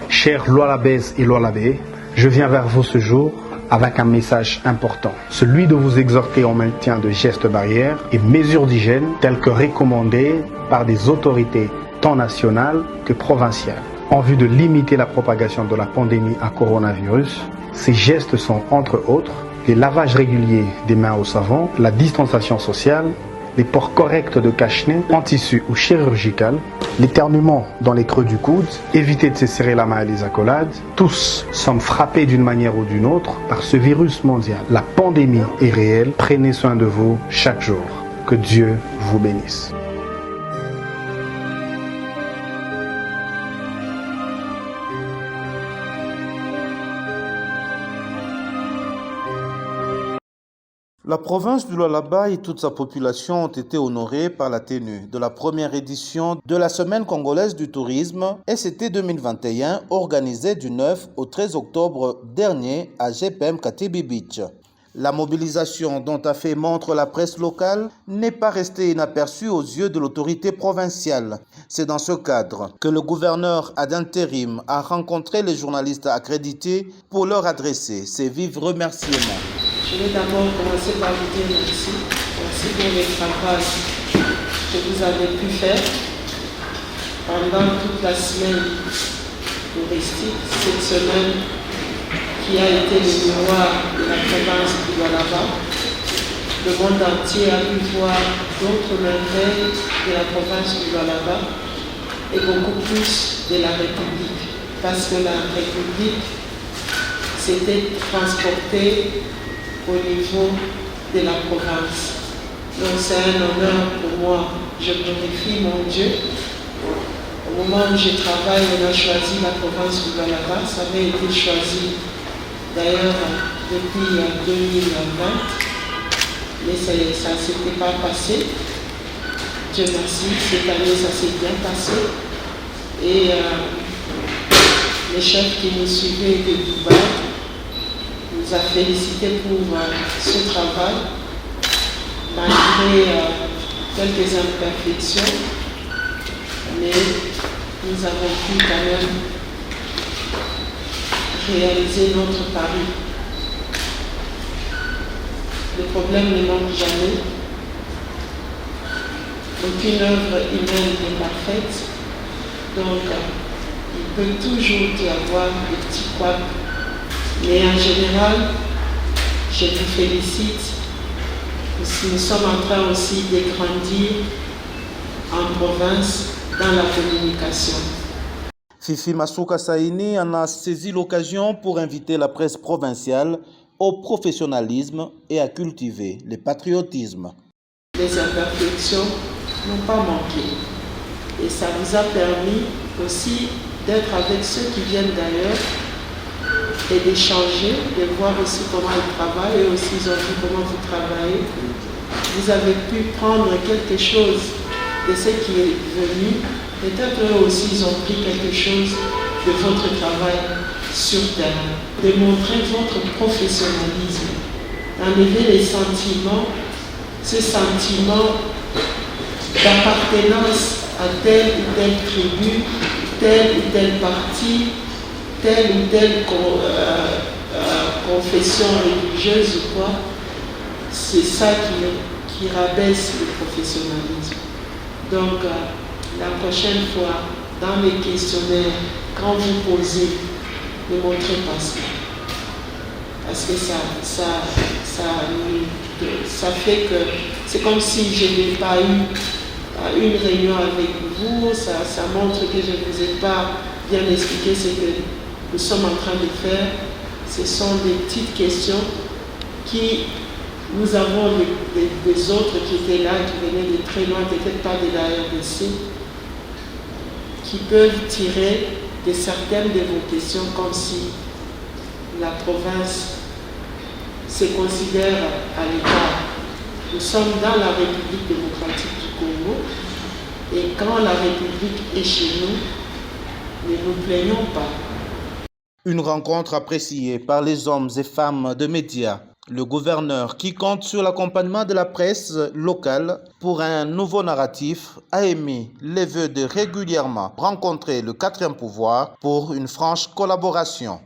Chers Lualabès et Lualabé, je viens vers vous ce jour avec un message important, celui de vous exhorter au maintien de gestes barrières et mesures d'hygiène telles que recommandées par des autorités tant nationales que provinciales. En vue de limiter la propagation de la pandémie à coronavirus, ces gestes sont entre autres les lavages réguliers des mains au savon, la distanciation sociale, les ports corrects de cache-nez en tissu ou chirurgical, l'éternuement dans les creux du coude, éviter de se serrer la main à les accolades. Tous sommes frappés d'une manière ou d'une autre par ce virus mondial. La pandémie est réelle, prenez soin de vous chaque jour. Que Dieu vous bénisse. La province du Lualaba et toute sa population ont été honorées par la tenue de la première édition de la Semaine congolaise du tourisme SCT 2021 organisée du 9 au 13 octobre dernier à GPM Katibi Beach. La mobilisation dont a fait montre la presse locale n'est pas restée inaperçue aux yeux de l'autorité provinciale. C'est dans ce cadre que le gouverneur ad intérim a rencontré les journalistes accrédités pour leur adresser ses vifs remerciements. Je vais d'abord commencer par vous dire merci. Merci pour le travail que vous avez pu faire pendant toute la semaine touristique, cette semaine qui a été le miroir de la province du Lualaba. Le monde entier a pu voir d'autres merveilles de la province du Lualaba et beaucoup plus de la République, parce que la République s'était transportée au niveau de la province. Donc c'est un honneur pour moi. Je glorifie mon Dieu. Au moment où je travaille, on a choisi la province du Lualaba. Ça avait été choisi d'ailleurs depuis 2020, mais ça ne s'était pas passé. Dieu merci, cette année ça s'est bien passé. Et les chefs qui nous suivaient de Dubaï nous a félicité pour ce travail, malgré quelques imperfections, mais nous avons pu quand même réaliser notre pari. Le problème ne manque jamais. Aucune œuvre humaine n'est parfaite, donc il peut toujours y avoir des petits couacs. Mais en général, je vous félicite. Nous sommes en train aussi de grandir en province dans la communication. Fifi Masuka Saini en a saisi l'occasion pour inviter la presse provinciale au professionnalisme et à cultiver le patriotisme. Les imperfections n'ont pas manqué. Et ça vous a permis aussi d'être avec ceux qui viennent d'ailleurs et d'échanger, de voir aussi comment ils travaillent, et aussi ils ont vu comment vous travaillez. Vous avez pu prendre quelque chose de ce qui est venu. Peut-être eux aussi ils ont pris quelque chose de votre travail sur terre. De montrer votre professionnalisme, d'enlever les sentiments, ce sentiment d'appartenance à telle ou telle tribu, telle ou telle partie, telle ou telle confession religieuse ou quoi. C'est ça qui rabaisse le professionnalisme. Donc, la prochaine fois, dans les questionnaires, quand vous posez, ne montrez pas ça. Parce que ça fait que c'est comme si je n'ai pas eu une réunion avec vous. Ça montre que je ne vous ai pas bien expliqué ce que nous sommes en train de faire. Ce sont des petites questions qui, nous avons des autres qui étaient là, qui venaient de très loin, peut-être pas de la RDC, qui peuvent tirer de certaines de vos questions comme si la province se considère à l'écart. Nous sommes dans la République démocratique du Congo et quand la République est chez nous, ne nous plaignons pas. Une rencontre appréciée par les hommes et femmes de médias Le gouverneur, qui compte sur l'accompagnement de la presse locale pour un nouveau narratif, a émis les vœux de régulièrement rencontrer le quatrième pouvoir pour une franche collaboration.